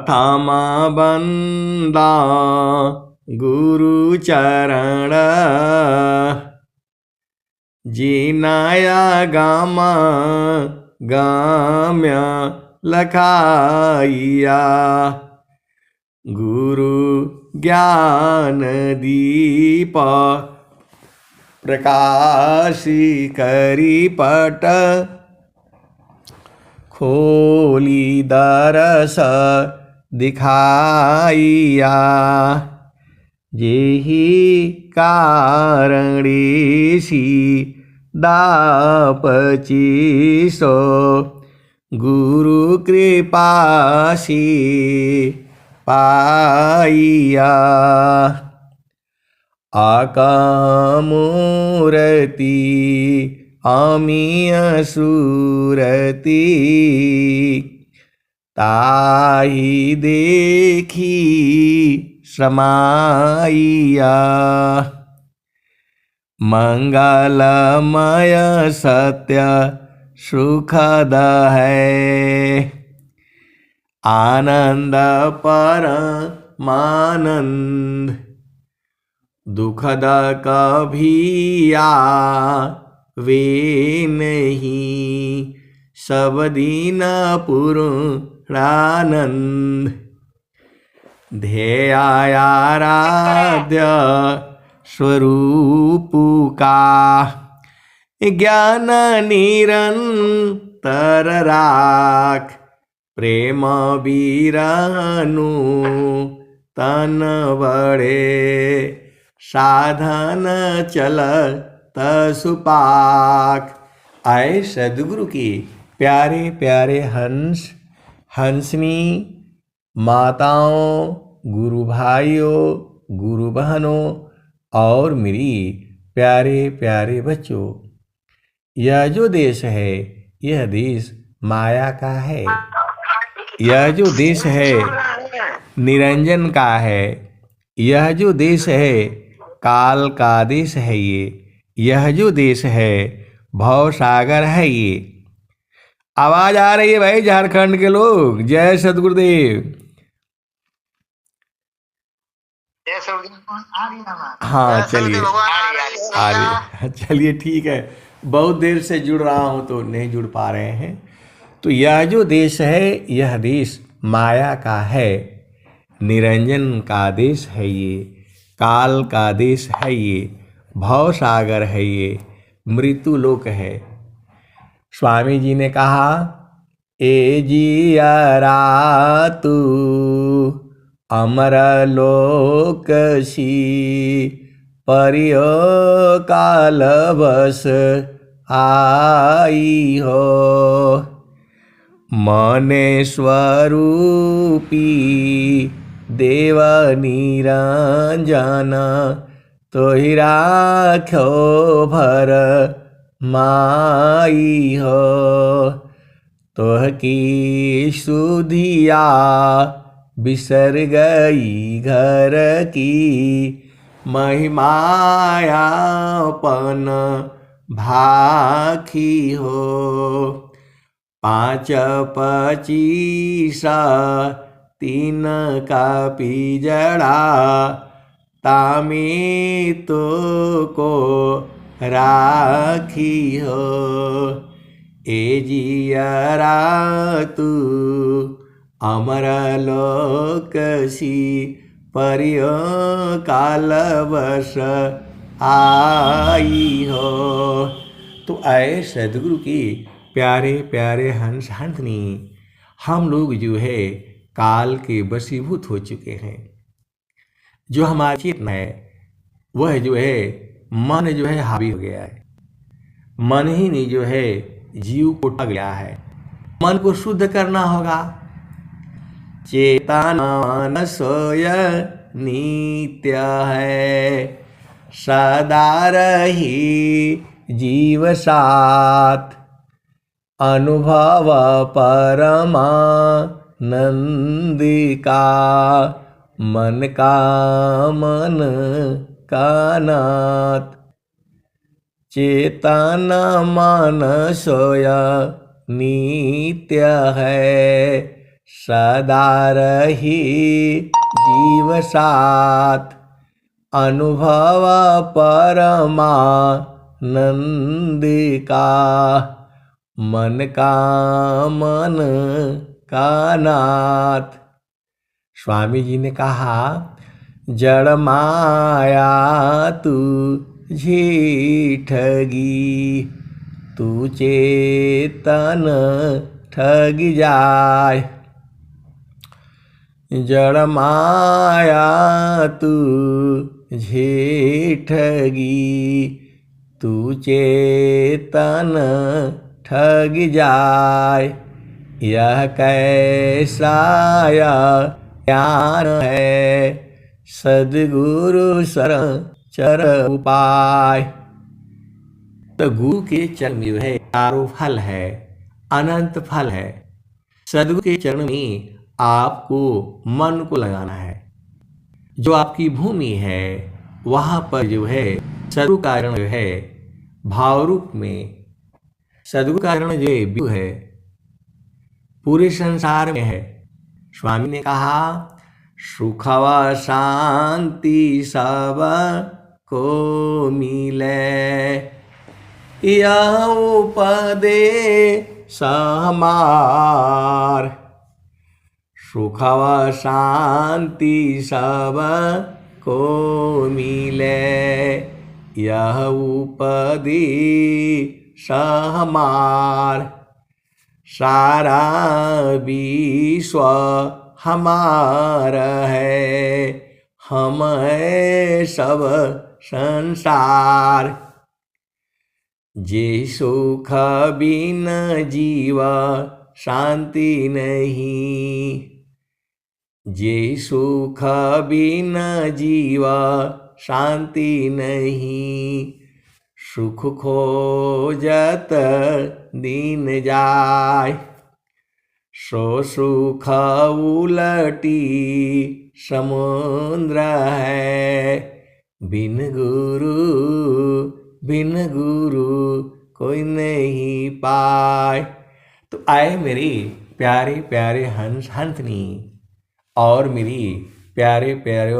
थामा बंदा गुरु चरण जिनाया गामा गाम्य लखाइया गुरु ज्ञान दीप प्रकाशी करी पट खोली दरस दिखाइया जेहि कारणीसी दापचीसो गुरु कृपासी पाइया आकामूर्ति अमीय सूरति ताहि देखी समाइया मंगलमय सत्य सुखद है आनंद परमानंद दुखद कभी आवे नहीं सब दिन पूर्णानंद ध्येयाराध्य स्वरूप का ज्ञान निरंतर राख प्रेम बीरानु तन बड़े साधन चल तसुपाक। आए सदगुरु की प्यारे प्यारे हंस हंसनी माताओं गुरु भाइयों गुरु बहनों और मेरी प्यारे प्यारे बच्चों, यह जो देश है यह देश माया का है। यह जो देश है निरंजन का है। यह जो देश है काल का देश है। यह जो देश है भव सागर है। ये आवाज आ रही है भाई झारखंड के लोग? जय सदगुरुदेव। हाँ चलिए आ रही। चलिए ठीक है, बहुत देर से जुड़ रहा हूँ तो नहीं जुड़ पा रहे हैं। तो यह जो देश है यह देश माया का है, निरंजन का देश है। ये काल का देश है। ये भव सागर है। ये मृत्यु लोक है। स्वामी जी ने कहा ए जियरा तू अमर लोक सी परियो काल बस आई हो मने स्वरूपी देव निरंजन तोहि राख्यो भर माई हो तोह की सुधिया बिसर गई घर की महिमायापन भाखी हो 5 25 3 का पिजड़ा तामी तो को राखी हो ए जियरा तू अमर लोक सी परियो काल बस आई हो। तो आए सदगुरु की प्यारे प्यारे हंस हंसनी, हम लोग जो है काल के वशीभूत हो चुके हैं। जो हमारी चेतना है वह जो है मन जो है हावी हो गया है। मन ही नहीं जो है जीव को ठग गया है। मन को शुद्ध करना होगा। चेतना सोय नित्य है सदा रही जीव साथ अनुभव परमानंदिका मन का मन का नाथ चेतना मन सोया नित्य है सदा रही जीव साथ, अनुभव परमानंद का, मन का मन का नाथ। स्वामी जी ने कहा, जड़ माया तू ठगी, तू चेतन ठग जाय। जड़ माया तू ठगी, तू चेतन ठग जाय। यह कैसा ज्ञान है, सद्गुरु शरण चर उपाय। तो गुरु के चरण में है चारों फल है, अनंत फल है। सद्गुरु के चरण में आपको मन को लगाना है। जो आपकी भूमि है वहां पर जो है सद्गुरु का चरण जो है भाव रूप में, सद्गुरु का चरण जो विभु है पूरे संसार में है। स्वामी ने कहा, सुख व शांति सब को मिले, यह उपदेश हमार। सुख व शांति सब को मिले, यह उपदेश हमार। सारा विश्व हमारा है, हम है सब संसार। जे सुख बिन जीव शांति नहीं, जे सुख बिन जीव शांति नहीं। सुख खोजत दिन जाय, सो सुख उलटी समुद्र है। बिन गुरु कोई नहीं पाए। तो आए मेरी प्यारे प्यारे हंस हंसनी और मेरी प्यारे प्यारे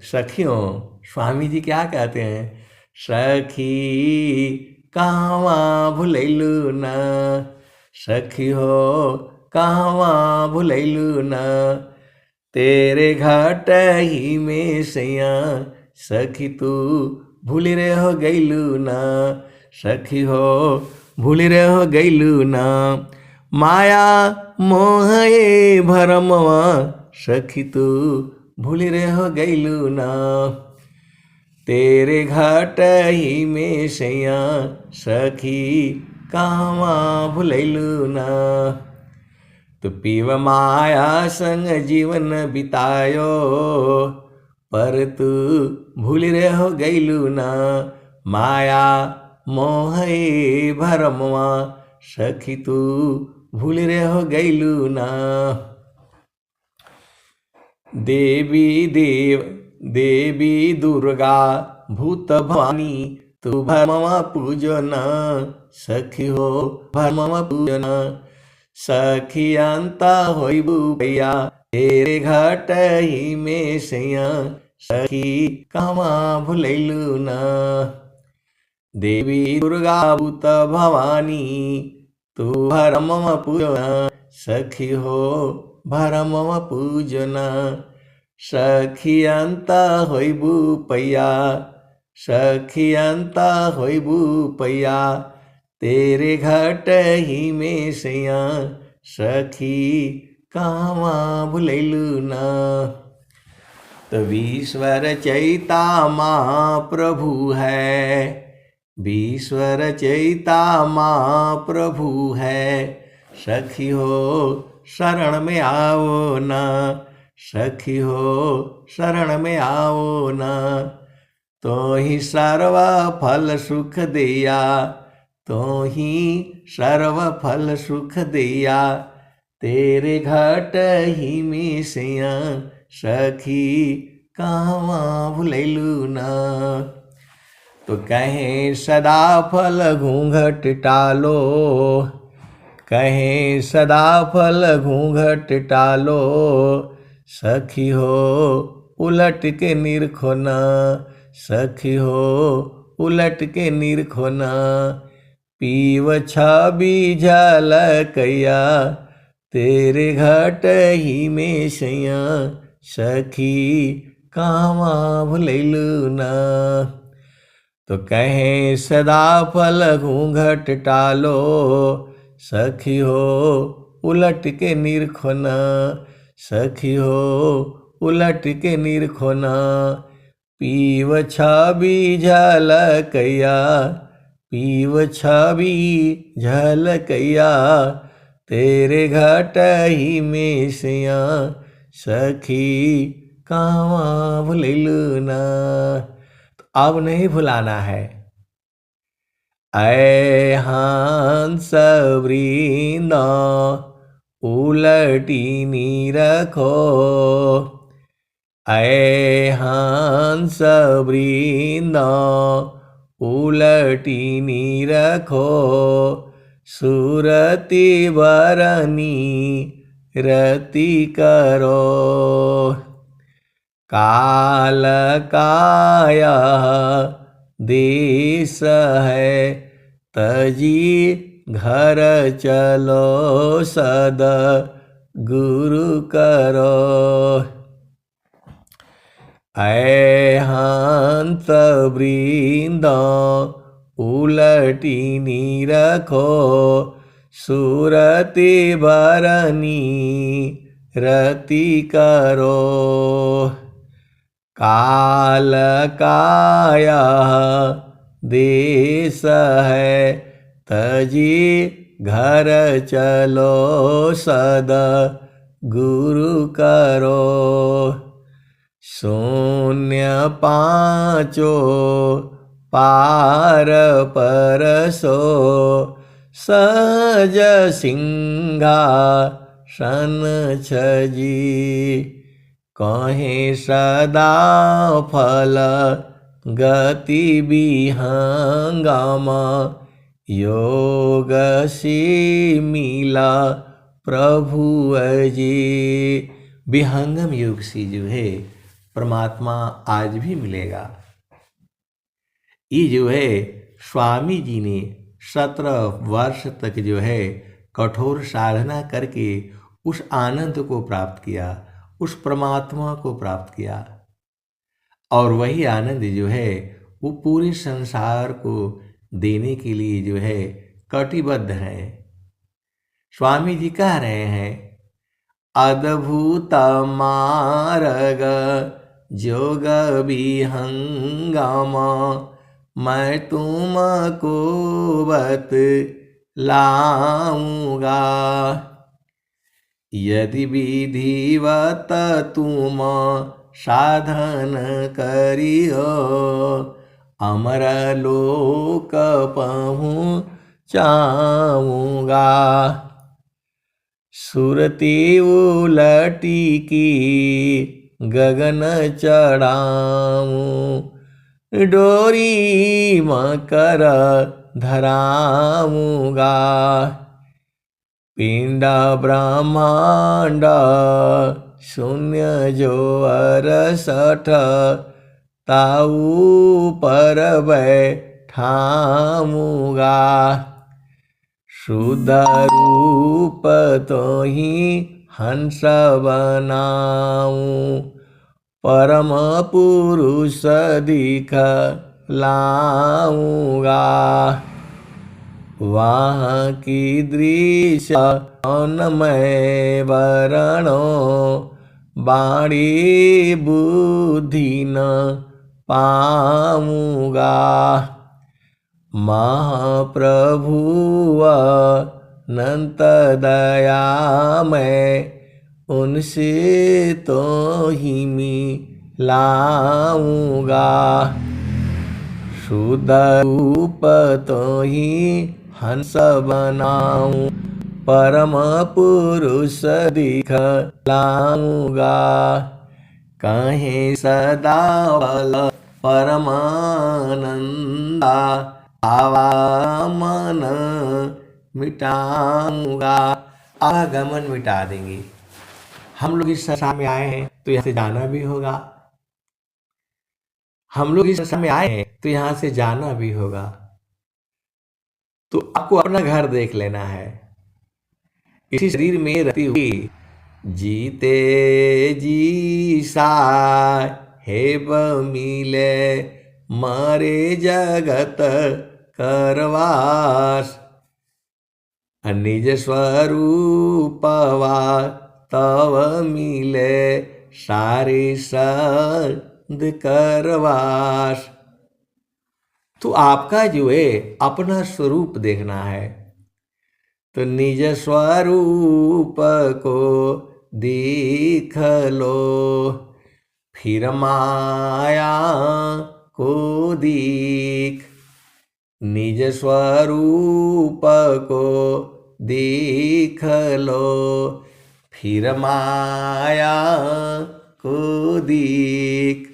सखियों, स्वामी जी क्या कहते हैं, सखी कहवा भुलैलू न, सखी हो कहवा भुलैलू न। तेरे घाट ही में सैया, सखी तू भूल रे हो गैलू न, सखी हो भूल रे हो गैलू न। माया मोह ये भरमवा, सखी तू भूल रे हो गैलू न। तेरे घाट ही में सैया, सखी कहवा भुलैलू न। तो पीव माया संग जीवन बितायो, पर तू भूल रे हो गैलू न। माया मोह भरमवा, सखी तू भूल रे हो गैलू न। देवी दुर्गा भूत भवानी, तू भरमवा पूजन, सखी हो भरमवा पूजन। सखी अंता होइबू भैया, तेरे घाट ही में सैया, सखी कहवा भुलैलू न। देवी दुर्गा भूत भवानी, तू भरमवा पूजन, सखी हो भरमवा पूजन। सखी अंता होइबू पैया, सखी अंता होइबू पैया, तेरे घाट ही में सैया, सखी कहवा भुलैलू न। तो विश्वर चैता महाप्रभु है, विश्वर चैता महाप्रभु है। सखी हो शरण में आओ न, सखी हो शरण में आओ न। तो ही सर्व फल सुख दिया, तो ही सर्व फल सुख दिया। तेरे घाट ही में सैया, सखी कहवा भुलैलू न। तो कहें सदा फल घूंघट टालो, कहें सदा फल घूंघट टालो, सखी हो उलट के निरखो न, सखी हो उलट के निरखो न। पीव छवि झलकैया, तेरे घट ही में सैया, सखी कामा भुलैलू न। तो कहें सदा फल घूंघट टालो, सखी हो उलट के निरखो न, सखी हो उलट के निरखो न। पीव छवि झलकैया, पीव छवि झलकैया, तेरे घट ही में सैया, सखी कामा भुलैलू न। तो अब नहीं भुलाना है। ऐ हंस वृंद उलटी निरखो, ऐ हंस वृंद उलटी निरखो, सुरति बरनी रति करो। काल काया देश है, तजी घर चलो सद गुरु करो। ऐ हंस वृंद उलटी निरखो, सुरति बरनी रति करो। काल काया देश है, तजी घर चलो सद गुरु करो। शून्य पाँचो पार परसो, सहज सिंहासन छजी। कहें सदा फल गति विहंगम, योग से मिला प्रभु अजी। विहंगम योग से जो है परमात्मा आज भी मिलेगा। ये जो है स्वामी जी ने 17 वर्ष तक जो है कठोर साधना करके उस आनंद को प्राप्त किया, उस परमात्मा को प्राप्त किया। और वही आनंद जो है वो पूरे संसार को देने के लिए जो है कटिबद्ध है। स्वामी जी कह रहे हैं, अद्भुत मार्ग जोग विहंगम, मैं तुमको बतलाऊंगा। यदि विधिवत तुम साधन करियो, अमर लोक पहुँचाऊंगा। सुरती उलटी की गगन चढ़ाऊं, डोरी मकर धराऊंगा। पिंड ब्रह्मांड शून्य जो 68, ताऊ पर बैठाऊंगा। शुद्ध रूप तो ही हंस बनाऊं, परम पुरुष दिखलाऊंगा। वहाँ की दृश्य मैं वरणो, बाणी बुद्धि न पाऊंगा। महाप्रभु अनंत दया मैं, उनसे तो ही मिलाऊंगा। शुद्ध रूप तो ही हंस बनाऊं, परम पुरुष दिखलाऊंगा। कहें सदा बल परमानंदा, आवा मन मिटाऊंगा। आवागमन मिटा देंगे। हम लोग इस संसार में आए हैं तो यहाँ से जाना भी होगा। हम लोग इस संसार में आए हैं तो यहाँ से जाना भी होगा। तो आपको अपना घर देख लेना है। इसी शरीर में रहती हुई जीते जी साहेब मिले मारे जगत करवास। निज स्वरूपवा तव मिले सारे सद करवास। तो आपका जो है अपना स्वरूप देखना है। तो निज स्वरूप को देख लो फिर माया को देख। निज स्वरूप को देख लो फिर माया को देख।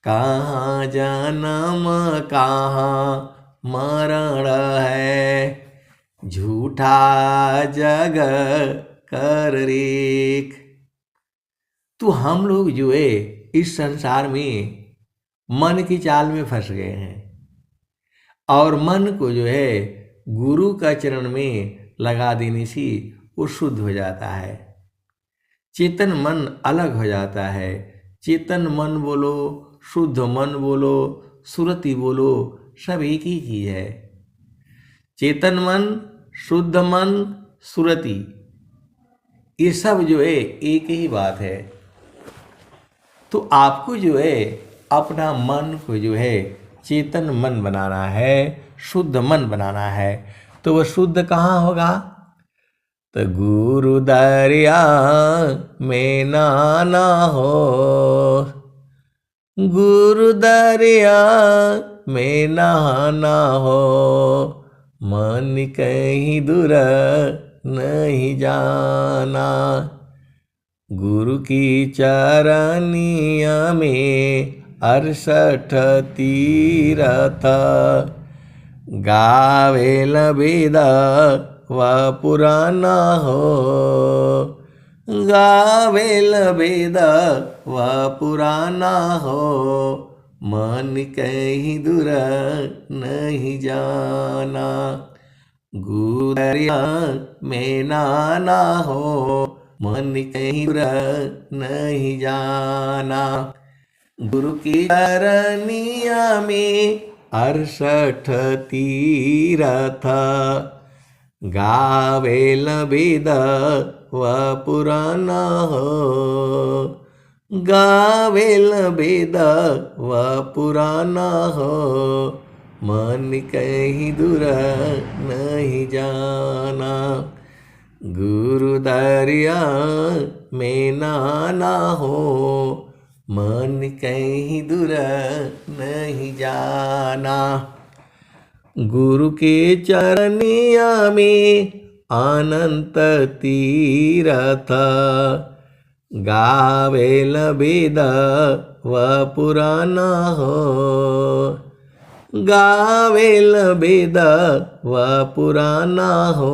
कहाँ जन्म कहाँ मरण है झूठा जग कर रेख। तो हम लोग जो है इस संसार में मन की चाल में फंस गए हैं और मन को जो है गुरु का चरण में लगा देने से वो शुद्ध हो जाता है। चेतन मन अलग हो जाता है। चेतन मन बोलो, शुद्ध मन बोलो, सुरति बोलो, सब एक ही चीज है। चेतन मन, शुद्ध मन, सुरति, ये सब जो है एक ही बात है। तो आपको जो है अपना मन को जो है चेतन मन बनाना है, शुद्ध मन बनाना है। तो वह शुद्ध कहाँ होगा? तो गुरु दरिया में नाना हो। गुरु दरिया में नहाना हो। मन कहीं दूर नहीं जाना। गुरु की चरनिया में 68 तीरथ गावेल वेद व पुराना हो। गावेल वेद व पुराना हो। मन कहीं दूर नहीं जाना। गुरु दरिया में नाना हो। मन कहीं दूर नहीं जाना। गुरु की चरनिया में 68 तीरथ गावेल वेद व पुराना हो। गावेल वेद व पुराना हो। मन कहीं दूर नहीं जाना। गुरु दरिया में नाना हो। मन कहीं दूर नहीं जाना। गुरु के चरनिया में अनंत तीरथ गावेल वेद व पुराना हो। गावेल वेद व पुराना हो।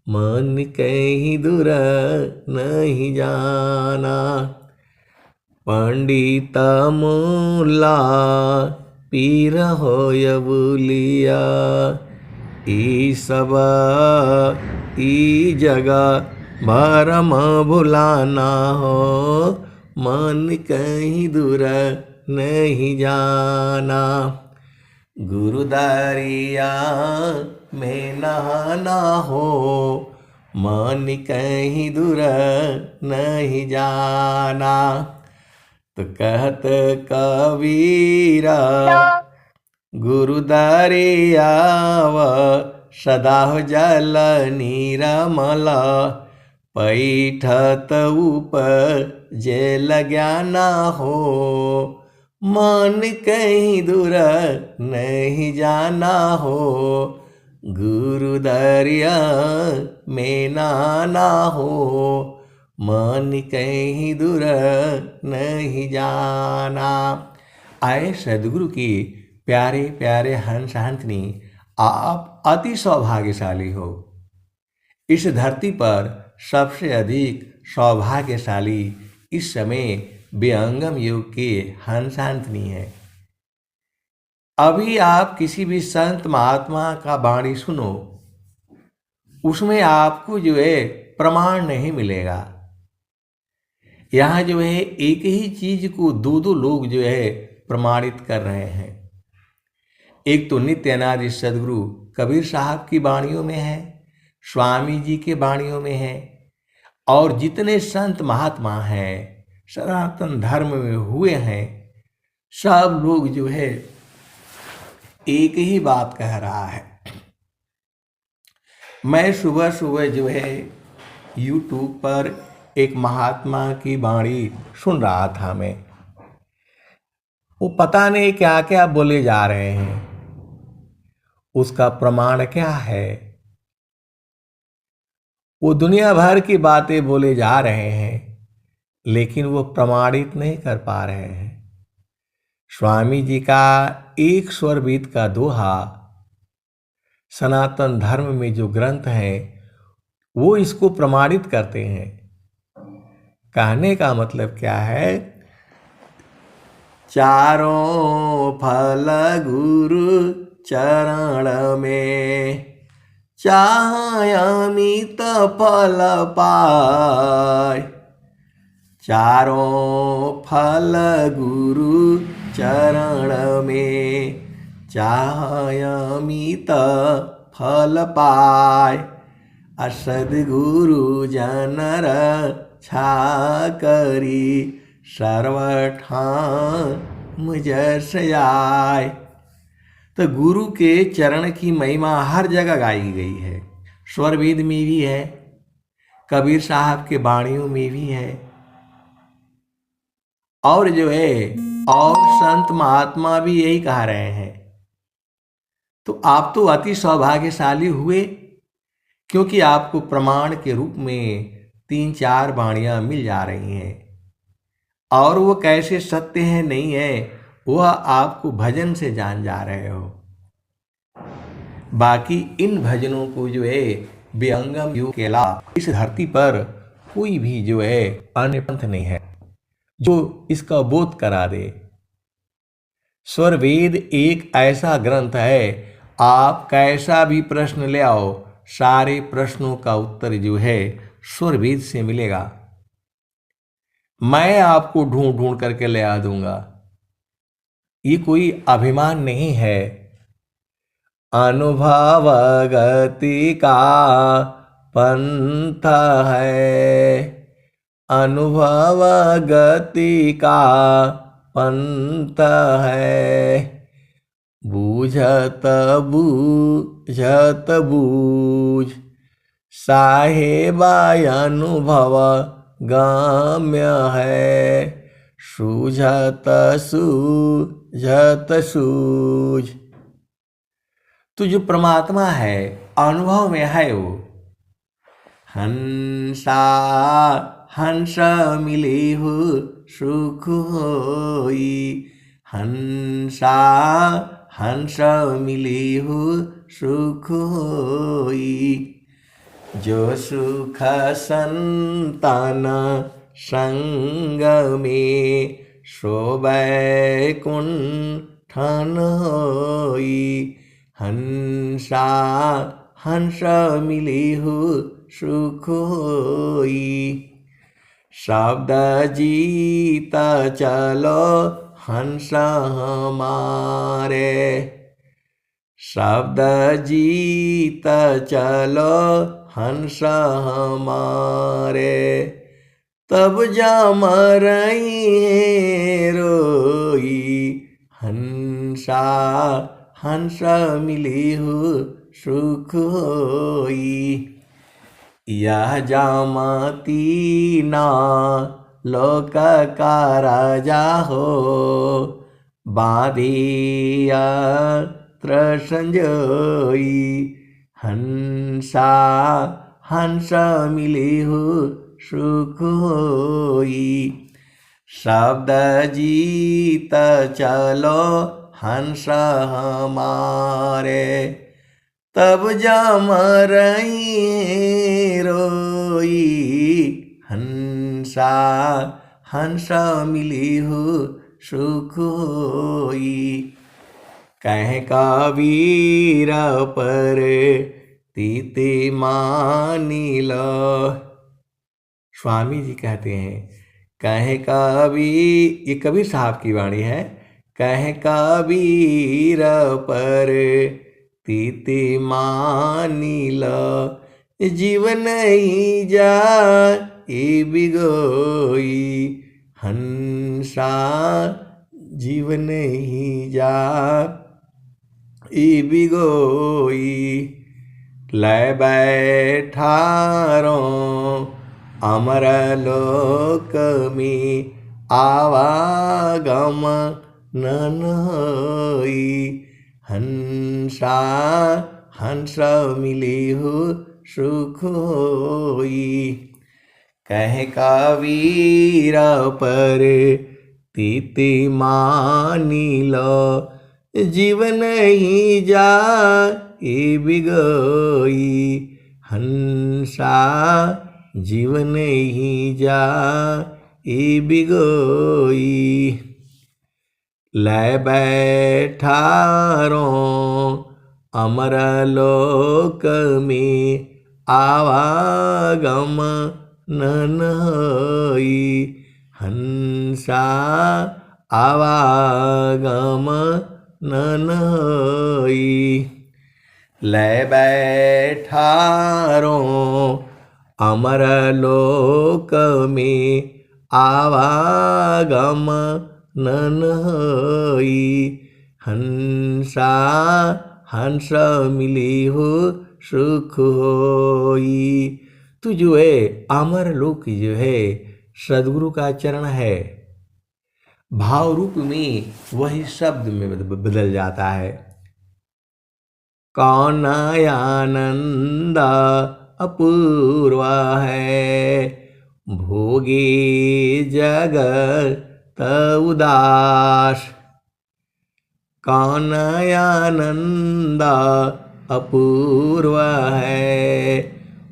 मन कहीं दूर नहीं जाना। पंडित मूला पीर होय बुलिया। ई सब ई जगह भरम भुलाना हो। मन कहीं दूर नहीं जाना। गुरु दरिया में नहाना हो। मन कहीं दूर नहीं जाना। तो कहत कबीरा गुरु दरियाव सदा हो जल नीरमल। पैठत ऊपर जेल ज्ञाना हो। मन कहीं दूर नहीं जाना हो। गुरु दरिया में नाना हो। मन कहीं दूर नहीं जाना। आए सदगुरु की प्यारे प्यारे हंस हंसनी, आप आप अति सौभाग्यशाली हो। इस धरती पर सबसे अधिक सौभाग्यशाली इस समय विहंगम युग के हंसांतनी है। अभी आप किसी भी संत महात्मा का वाणी सुनो, उसमें आपको जो है प्रमाण नहीं मिलेगा। यहाँ जो है एक ही चीज को दो दो लोग जो है प्रमाणित कर रहे हैं। एक तो नित्यानंद सदगुरु कबीर साहब की वाणियों में है, स्वामी जी के वाणियों में है, और जितने संत महात्मा हैं सनातन धर्म में हुए हैं, सब लोग जो है एक ही बात कह रहा है। मैं सुबह सुबह जो है YouTube पर एक महात्मा की वाणी सुन रहा था। मैं वो पता नहीं क्या क्या बोले जा रहे हैं, उसका प्रमाण क्या है? वो दुनिया भर की बातें बोले जा रहे हैं, लेकिन वो प्रमाणित नहीं कर पा रहे हैं। स्वामी जी का एक स्वरवीत का दोहा सनातन धर्म में जो ग्रंथ है वो इसको प्रमाणित करते हैं। कहने का मतलब क्या है? चारों फल गुरु चरण में, चाहे अमित फल पाए। चारों फल गुरु चरण में, चाहे अमित फल पाए। सद्गुरु जन रक्षा करी, सर्वठाम जस आए। तो गुरु के चरण की महिमा हर जगह गाई गई है। स्वरवेद में भी है, कबीर साहब के वाणियों में भी है, और जो है और संत महात्मा भी यही कह रहे हैं। तो आप तो अति सौभाग्यशाली हुए, क्योंकि आपको प्रमाण के रूप में 3-4 वाणियां मिल जा रही हैं। और वो कैसे सत्य है नहीं है वह आपको भजन से जान जा रहे हो। बाकी इन भजनों को जो है विहंगम युग के अलावा इस धरती पर कोई भी जो है अन्य पंथ नहीं है जो इसका बोध करा दे। स्वरवेद एक ऐसा ग्रंथ है, आप कैसा भी प्रश्न ले आओ, सारे प्रश्नों का उत्तर जो है स्वरवेद से मिलेगा। मैं आपको ढूंढ ढूंढ करके ले आ दूंगा। ये कोई अभिमान नहीं है। अनुभव गति का पंथ है, अनुभव गति का पंथ है। बूझत बूझत बूझ, साहेबा अनुभव गाम्य है। सूझत सूझत सूझ। तो जो परमात्मा है अनुभव में है वो। हंसा हंस मिली हो सुख होई, हंसा हंस मिली हो सुख होई। जो सुख संतान संग में, सो वैकुंठन होई। हंसा हंस मिली हो सुख होई। शब्द जीत चलो हंस हमारे, शब्द जीत चलो हंस हमारे। तब जम रही रोई, हंसा हंस मिली हो सुख होई। यह जामती ना लोक का राजा हो, बाधिया संजोई। हंसा हंस मिली हो सुख होई। शब्द जीत चलो हंस हमारे, तब जम रही रोई, हंसा हंसा मिली हो सुख होई। कह कबीर पर तीते मानी लो। स्वामी जी कहते हैं, कह कबीर, ये कबीर साहब की वाणी है। कह कबीर पर तीते मानी लो, जीवन ही जा ए बिगोई, हंसा जीवन ही जा ए बिगोई। लय बैठारो अमर लोक में, आवागम नन होई, हंसा हंस मिली हो सुख होई। कह कबीर पर तीते मानी लो, जीवन ही जा ए बिगोई, हंसा जीवन ही जा ए बिगोई। लय बैठारो अमर लोक में, आवागम नन होई, हंसा आवागम नन होई। लय बैठारो अमर लोक में, आवागम नन होई, हंसा हंस मिली हो सुख होई। तो जो है अमर लोक जो है सदगुरु का चरण है, भाव रूप में वही शब्द में बदल जाता है। कौन आनंद अपूर्व है, भोगे जगत उदास। कौन आनंद अपूर्व है,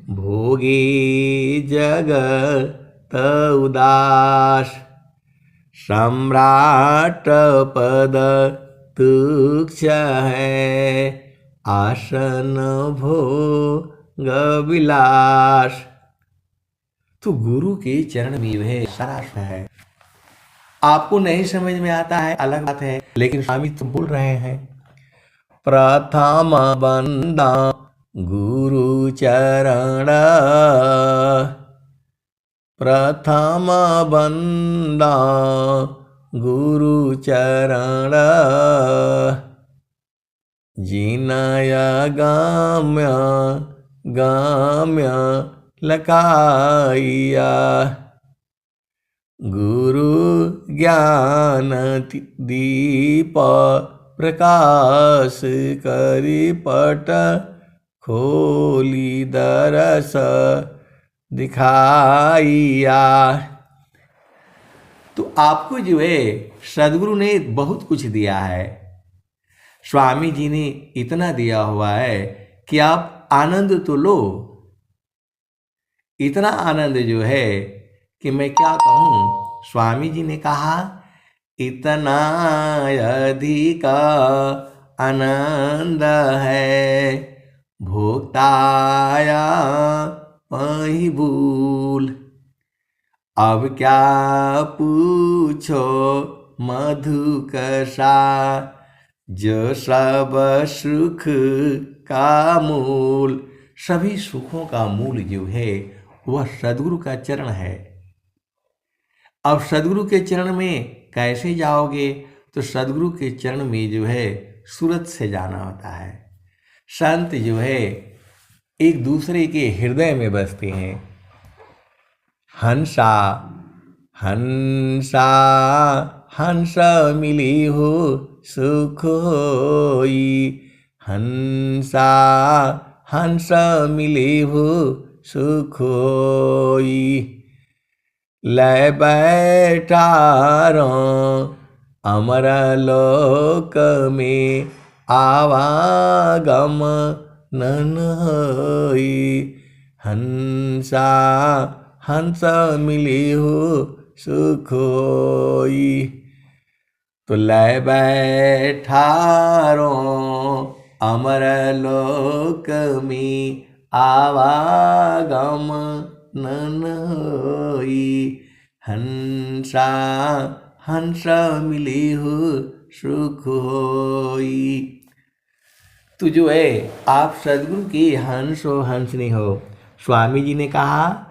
भोगे जगत उदास। सम्राट पद तुक्ष है, आसन भोग विलास। तो गुरु के चरण में है सारा है। आपको नहीं समझ में आता है अलग बात है, लेकिन स्वामी तो बोल रहे हैं। प्रथम बंदा गुरु चरण, प्रथम बंदा गुरु चरण। जिनय गाम्य गाम्य लकाइया, गुरु ज्ञान दीप प्रकाश करी पट, खोली दरस दिखाइया। तो आपको जो है सदगुरु ने बहुत कुछ दिया है। स्वामी जी ने इतना दिया हुआ है कि आप आनंद तो लो। इतना आनंद जो है कि मैं क्या कहूँ। स्वामी जी ने कहा, इतना अधिक आनंद है, भोक्ताया वही भूल। अब क्या पूछो मधु कसा, जो सब सुख का मूल। सभी सुखों का मूल जो है वह सदगुरु का चरण है। अब सदगुरु के चरण में कैसे जाओगे? तो सदगुरु के चरण में जो है सूरत से जाना होता है। संत जो है एक दूसरे के हृदय में बसते हैं। हंसा हंसा हंस मिली हो सुख होई, हंसा हंस मिली हो सुख होई। लय बैठारो अमर लोक में, आवागम नन होई। हंसा हंस मिली हो सुख होई। तो लय बैठारो अमर लोक में आवागम नन होई। हंसा हंस मिली हो सुख होई। तो जो है आप सदगुरु की हंस हो हंसनी हो। स्वामी जी ने कहा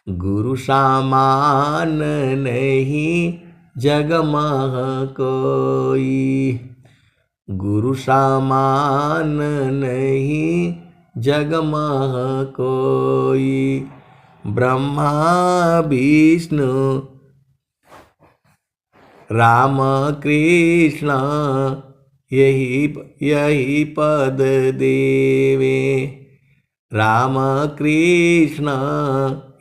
गुरु सामान नहीं जग मह कोई। गुरु सामान नहीं जग मह कोई। ब्रह्मा विष्णु राम कृष्ण यही पद देवे। राम कृष्ण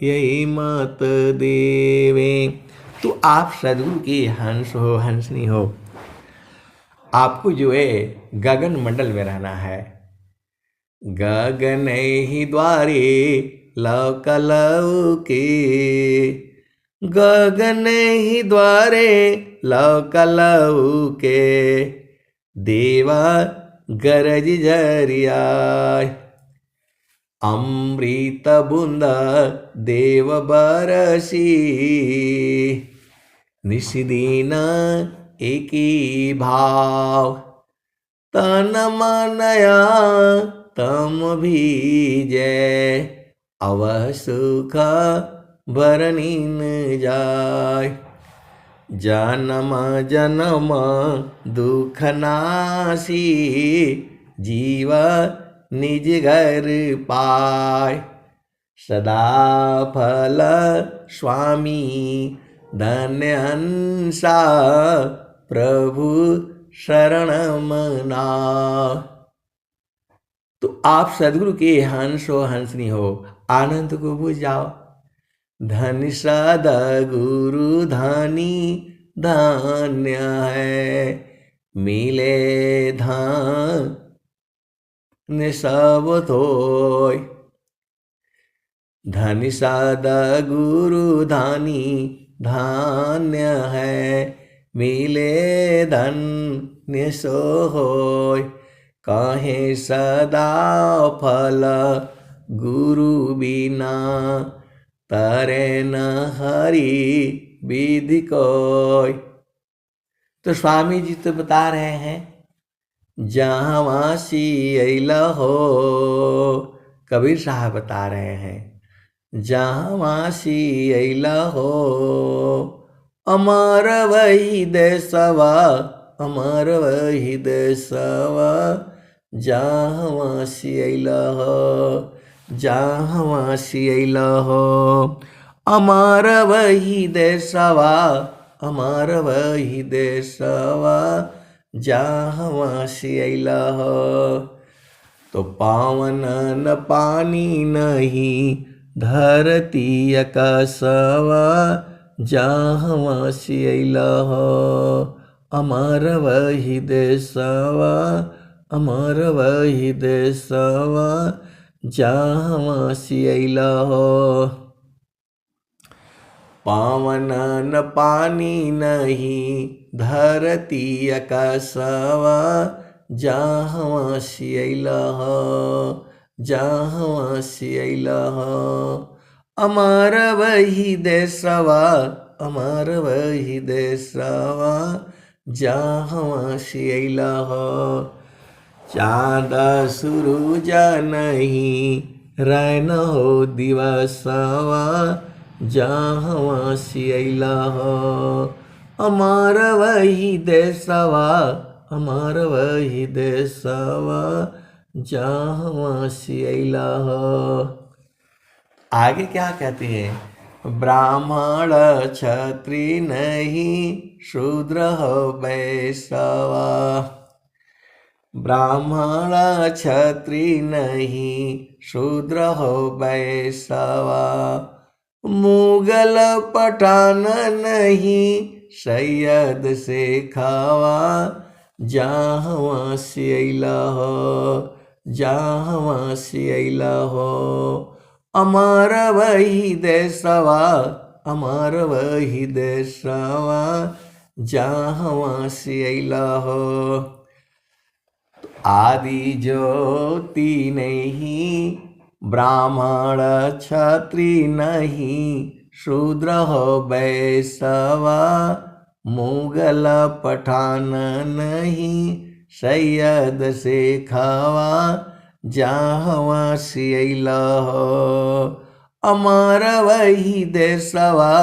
यही मत देवे। तो आप सदगुरु की हंस हो हंसनी हो। आपको जो है गगन मंडल में रहना है। गगन ही द्वारे लौकलौ के। गगन ही द्वारे लौकलौ के। देवा गरज झरियाय। अमृत बूंद देव बरसी। निशिदिन एकी भाव। तन मनया तम भीजै। अवह सुख बरनीन जाय। जन्म जन्म दुख नासी। जीव निज घर पाय। सदा फल स्वामी धन्य हंसा। प्रभु शरण मना। तो आप सदगुरु के हंस हो हंसनी हो। आनंद को बुझाओ। धन सदगुरु धनी धन्य है। मिले धन सब थोय। धन सदगुरु धनी धन्य है। मिले धन्य सो होय। कहे सदा फल गुरु बिना। तरे न हरि विधि कोय। तो स्वामी जी तो बता रहे हैं जहाँ वासी अइला हो। कबीर साहब बता रहे हैं जहाँ वासी अइला हो। अमर वही देसवा अमर वही देसवा। जहाँ वासी अइला हो जहाँ वासी अइला हो। अमर वही देसवा अमर वही देसवा। जहाँ वासी अइला हो। तो पावन न पानी नहीं धरती आकाशवा। जहाँ वासी अइला हो। अमर वही देसवा अमर वही देसवा। जहाँ वासी अइला हो। पावन न पानी नहीं धरती आकाशवा। जहाँ वासी अइला हो जहाँ वासी अइला हो। अमर वही देसवा अमर वही देसवा। जहाँ वासी अइला हो। चाँद सूरज नहीं रैन हो दिवसवा। जहाँ वासी अइला हो। अमर वही देसवा अमर वही देसवा। जहाँ वासी अइला हो। आगे क्या कहते हैं। ब्राह्मण क्षत्रिय नहीं शूद्र हो वैश्यवा। ब्राह्मण क्षत्रिय नहीं शूद्र हो वैश्यवा। मुगल पठान नहीं सैयद से खावा। जहाँ वासी अइला हो जहाँ से अइला हो। अमर वही देशवा, अमर वही देशवा, जहाँ से अइला हो। आदि ज्योति नहीं, ब्राह्मण क्षत्रिय नहीं, शूद्र हो वैश्यवा, मुगल पठान नहीं, सैयद शेखवा, जहाँ से अइला हो। अमर वही देशवा,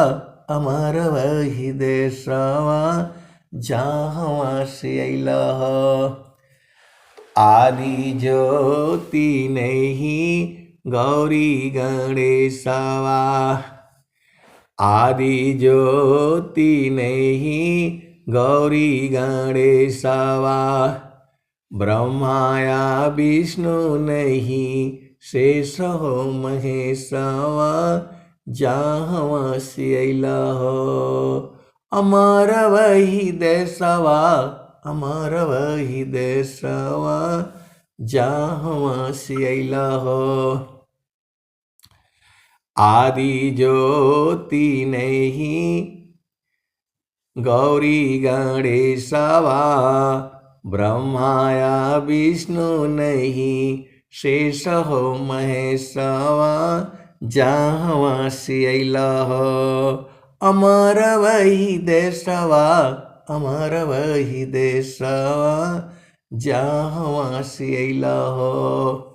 अमर वही देशवा, जहाँ से अइला हो। आदि ज्योति नहीं, गौरी गणेशवा, आदि ज्योति नहीं, गौरी गणेशवा, ब्रह्माया विष्णु नहीं, शेष हो महेशवा, जहाँ से अइला हो। अमर वही देशवा, अमर वही देशवा, जहाँ से अइला हो। आदि ज्योति नहीं, गौरी गणेशवा, ब्रह्माया विष्णु नहीं, शेष हो महेशवा, जहाँ से अइला हो। अमर वही देशवा, अमर वही देशवा, जहाँ से अइला हो।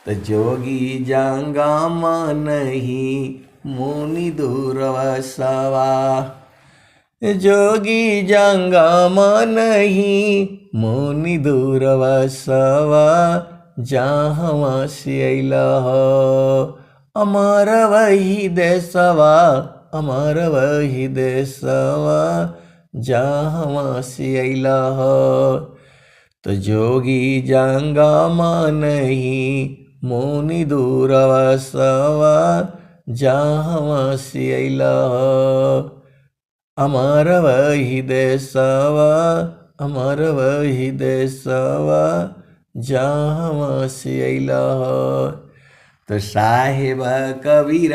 तो जोगी जंगमा नहीं, मुनि दूरवसवा, जोगी जंगमा नहीं, मुनि दूरवसवा, जहाँ से अइला हो। अमर वही देशवा, अमर वही देशवा, जहाँ से अइला हो। तो जोगी जंगमा नहीं, मुनि दूरवसवा, जहाँ से अइला हो। अमर वही देशवा, अमर वही देशवा, जहाँ से अइला हो। तो साहेब कबीर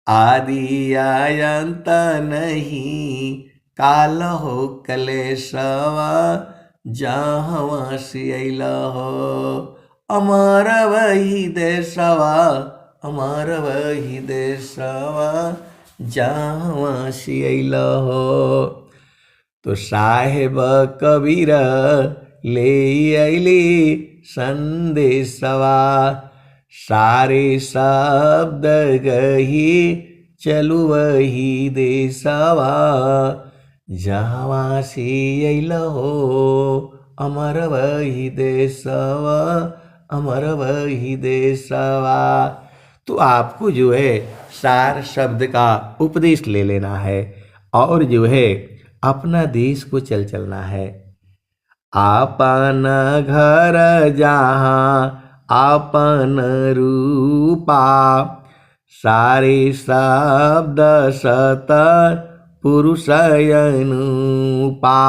आदि अनंत नहीं, काल हो कलेशवा, जहाँ से अइला हो। अमर वही देशवा, अमर वही देशवा, जहाँ से अइला हो। तो साहेब कबीर ले अइले संदेशवा, सारे शब्द गही चलु वही देशवा, जहाँ से अइला हो। अमर वही देशवा, अमर वही देशवा। तो आपको जो है सार शब्द का उपदेश ले लेना है और जो है अपना देश को चलना है। आपन घर जहाँ आपन रूपा, सारे शब्द सत पुरुष अनुपा,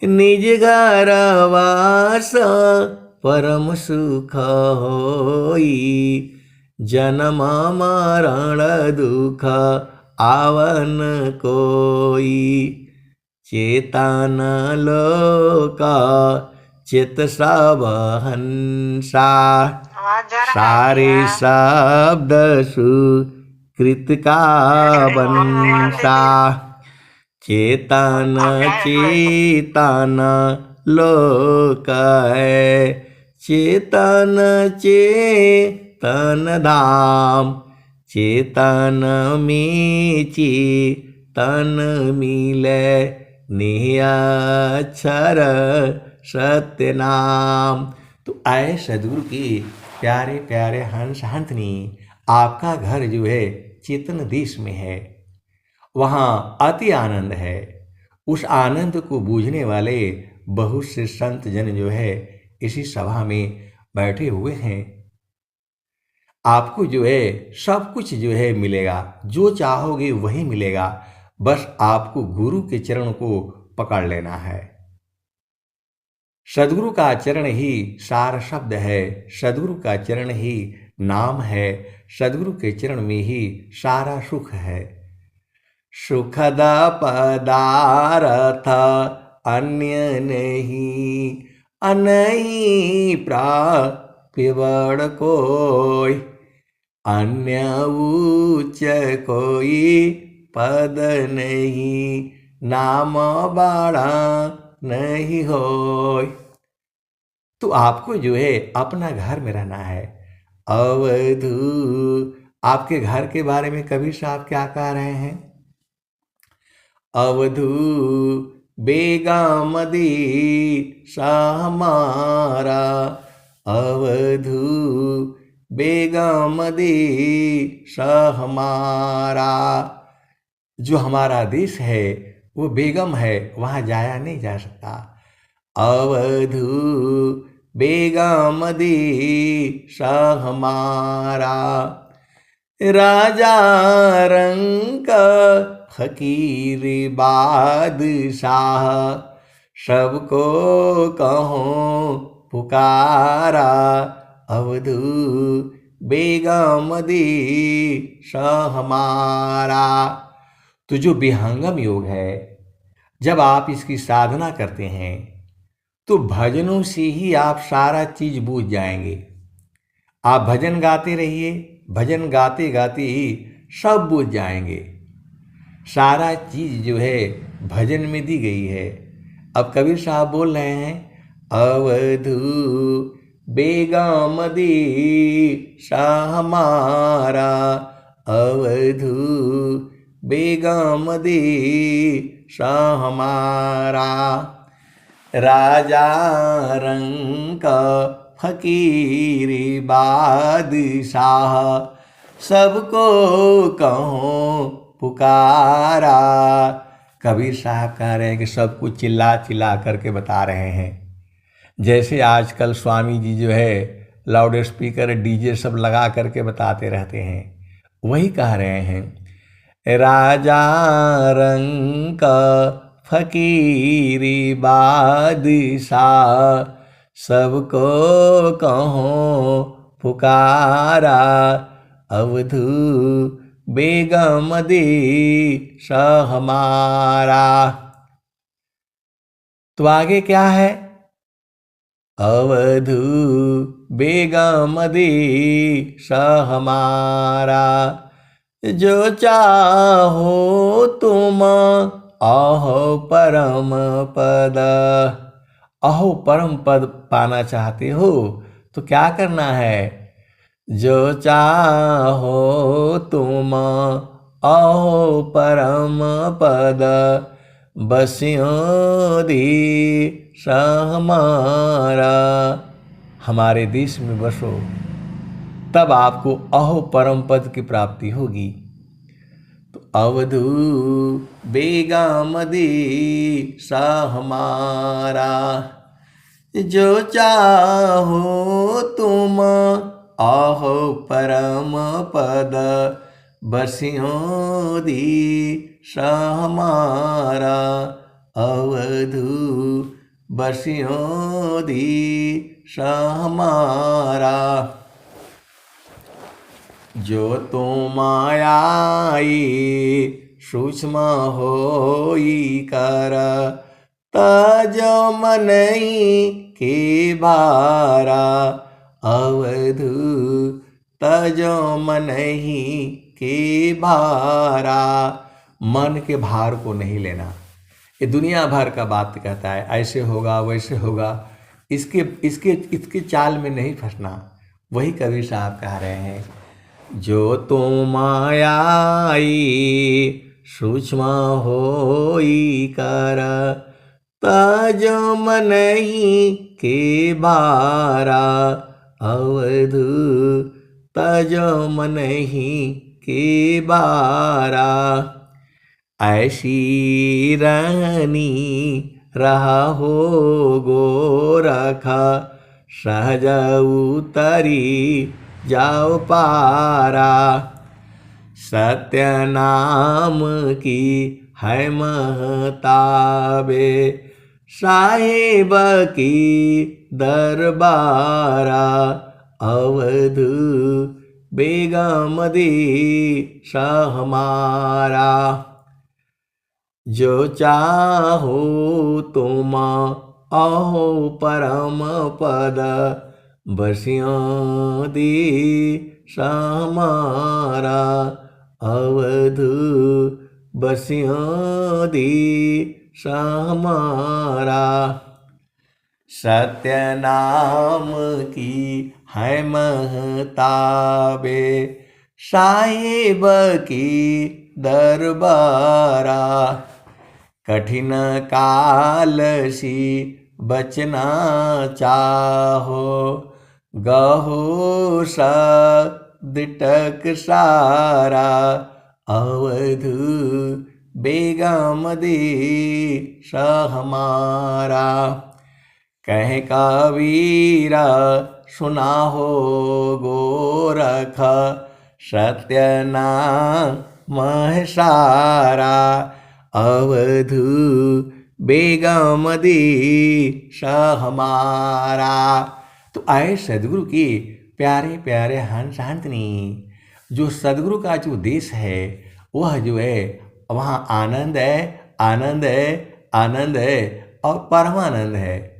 निज घर वास परम सुख होई, जन्म मरण दुख आवन कोई, चेतन लोक चित सब हंसा, सारे शब्द सुकृत का वंशा, चेतन चेतन लोक है, चेतन चेतन धाम, चेतन में चेतन मिले, निअक्षर सत्य नाम। तो आए सद्गुरु के प्यारे प्यारे हंस हंसनी, आपका घर जो है चेतन देश में है, वहाँ अति आनंद है। उस आनंद को बूझने वाले बहुत से संत जन जो है इसी सभा में बैठे हुए हैं। आपको जो है सब कुछ जो है मिलेगा, जो चाहोगे वही मिलेगा, बस आपको गुरु के चरण को पकड़ लेना है। सद्गुरु का चरण ही सार शब्द है, सद्गुरु का चरण ही नाम है, सद्गुरु के चरण में ही सारा सुख है। सुखद पदार्थ अन्य नहीं, अनही प्राप्य बड़ कोई, अन्य उच्च कोई पद नहीं, नाम बड़ा नहीं होय। तो आपको जो है अपना घर में रहना है। अवधू, आपके घर के बारे में कबीर साहब क्या कह रहे हैं? अवधू बेगमदी हमारा, अवधू बेगमदी हमारा। जो हमारा देश है वो बेगम है, वहाँ जाया नहीं जा सकता। अवधू बेगम देश हमारा, राजा रंग फकीर बादशाह, सबको कहो पुकारा, अवधू बेगम देश हमारा। तो जो विहंगम योग है, जब आप इसकी साधना करते हैं तो भजनों से ही आप सारा चीज बूझ जाएंगे। आप भजन गाते रहिए, भजन गाते गाते ही सब बूझ जाएंगे। सारा चीज जो है भजन में दी गई है। अब कबीर साहब बोल रहे हैं, अवधू बेगम देश हमारा, अवधू बेगम देश हमारा, राजा रंग फकीर बादशाह, सबको कहो पुकारा। कबीर साहब कह रहे हैं कि सब कुछ चिल्ला चिल्ला करके बता रहे हैं। जैसे आजकल स्वामी जी जो है लाउड स्पीकर डीजे सब लगा करके बताते रहते हैं, वही कह रहे हैं, राजा रंग फकीर बादशाह, सबको कहो पुकारा, अवधू बेगम देश हमारा। तो आगे क्या है? अवधू बेगम देश हमारा, जो चाहो तुम अहो परम पद। अहो परम पद पाना चाहते हो तो क्या करना है? जो चाहो तुम अहो परम पद, बस्यो देश हमारा। हमारे देश में बसो, तब आपको अहो परम पद की प्राप्ति होगी। तो अवधू बेगम देश हमारा, जो चाहो तुम अहो परम पद, बस्यो देश हमारा, अवधू बस्यो देश हमारा। जो तुम आई सूक्ष्म होई कर, तजो मनई के भारा, अवधू तजो मनई के भारा। मन के भार को नहीं लेना। ये दुनिया भर का बात कहता है, ऐसे होगा वैसे होगा, इसके इसके इसके चाल में नहीं फंसना। वही कबीर साहब कह रहे हैं, जो तुम आई सूक्ष्म होई कर, तजो मनई के बारा, अवधू तजो मनई के बारा। ऐसी रहनी रहा हो गोरखा, सहज उतरी जाओ पारा। सत्य नाम की है महताबे, साहेब की दरबारा अवध बेगम देश हमारा। जो चाहो तुम अहो परम पद बसियों देश हमारा अवध बसियों देश हमारा। सत्य नाम की है महताबे साहिब की दरबारा। कठिन काल सी बचना चाहो गहो सदिटक सारा अवध बेगम देश हमारा। कह कबीरा सुना हो गोरख सत्य नाम है सारा अवध बेगम देश हमारा। तो आए सदगुरु के प्यारे प्यारे हंस हंसनी। जो सदगुरु का जो देश है वह जो है वहाँ आनंद है, आनंद है, आनंद है और परमानंद है।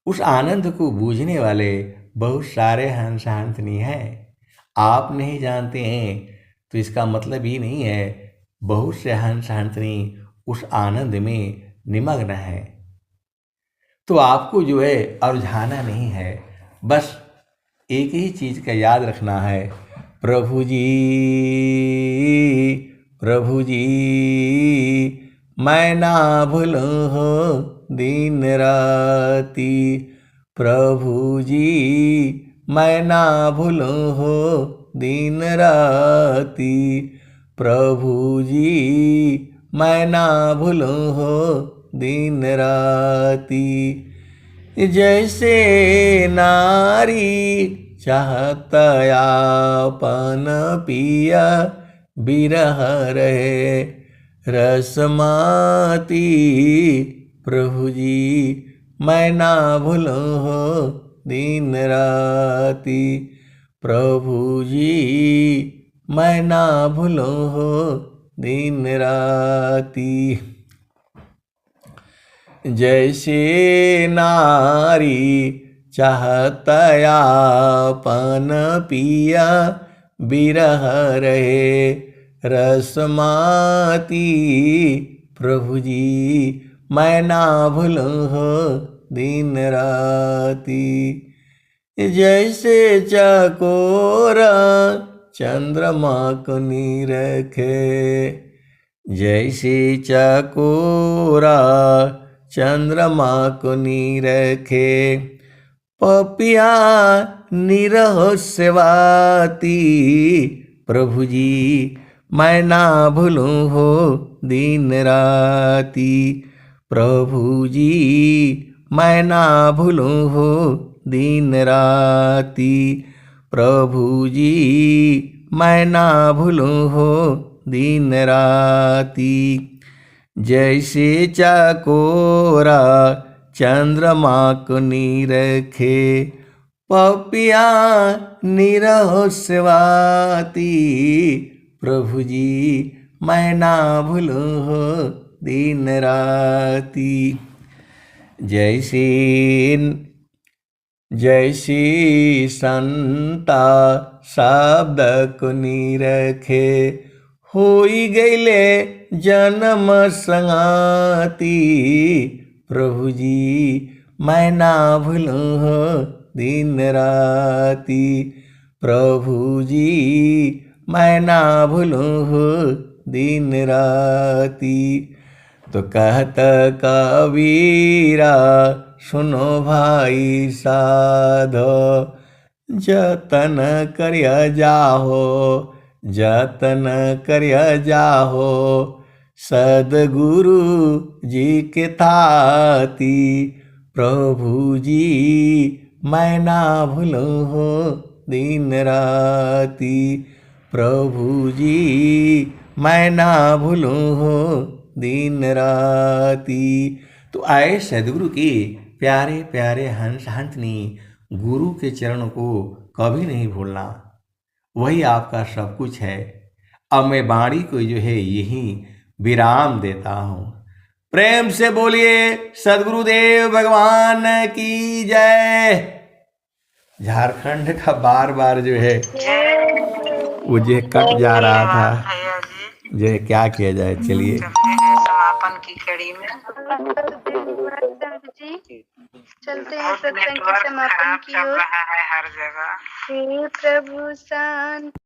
उस आनंद को बूझने वाले बहुत सारे हंस हंसनी हैं। आप नहीं जानते हैं तो इसका मतलब ही नहीं है बहुत से हंस हंसनी उस आनंद में निमग्न है। तो आपको जो है उलझाना नहीं है, बस एक ही चीज़ का याद रखना है, प्रभु जी प्रभु जी मैं ना भूलूं हो दिन राती। प्रभु जी मैं ना भूलूं हो दिन राती। प्रभु जी मैं ना भूलूं हो दिन राती। जैसे नारी चाहत आपन पिया बिरह रहे रसमाती। प्रभु जी मैं ना भूलूं हो दिन राती। प्रभु जी मैं ना भूलूं हो दिन राती। जैसे नारी चाहत आपन पिया बिरह रहे रसमाती। प्रभु जी मैं ना भूलूं हो दिन राती। जैसे चकोर चंद्रमा को निरखे। जैसे चकोरा चंद्रमा को निरखे। पपिया निरह सेवाती। प्रभु जी मैं ना भूलूं हो दिन राती। प्रभु जी मैं ना भूलूं हो दिन राती। प्रभु जी मैं ना भूलूं हो दिन राती। जैसे चकोरा चंद्रमा को निरखे। पपिया निरह सेवाती। प्रभु जी मैं ना भूलूं हो दिन राती। जैसे संता शब्द को निरखे। होई गईले जन्म संगाती। प्रभु जी मैं ना भूलूं हो दिन राती। प्रभु जी मैं ना भूलूं हो दिन राती। तो कहत कबीरा सुनो भाई साधो। जतन करिया जाहो जतन करिया जाहो। सदगुरु जी के थाती। प्रभु जी मैं ना भूलूं हो दिन राती। प्रभु जी मैं ना भूलूं हो दिन राती। तो आए सदगुरु की प्यारे प्यारे हंस हंसनी, गुरु के चरणों को कभी नहीं भूलना, वही आपका सब कुछ है। अब मैं वाणी को जो है यही विराम देता हूँ। प्रेम से बोलिए सदगुरुदेव भगवान की जय। झारखंड का बार बार जो है वो जो कट जा रहा था, जो है क्या किया जाए। चलिए समापन की कड़ी में चलते हैं सत्संग के समापन की ओर। चल रहा है हर जगह। हे प्रभु शांति।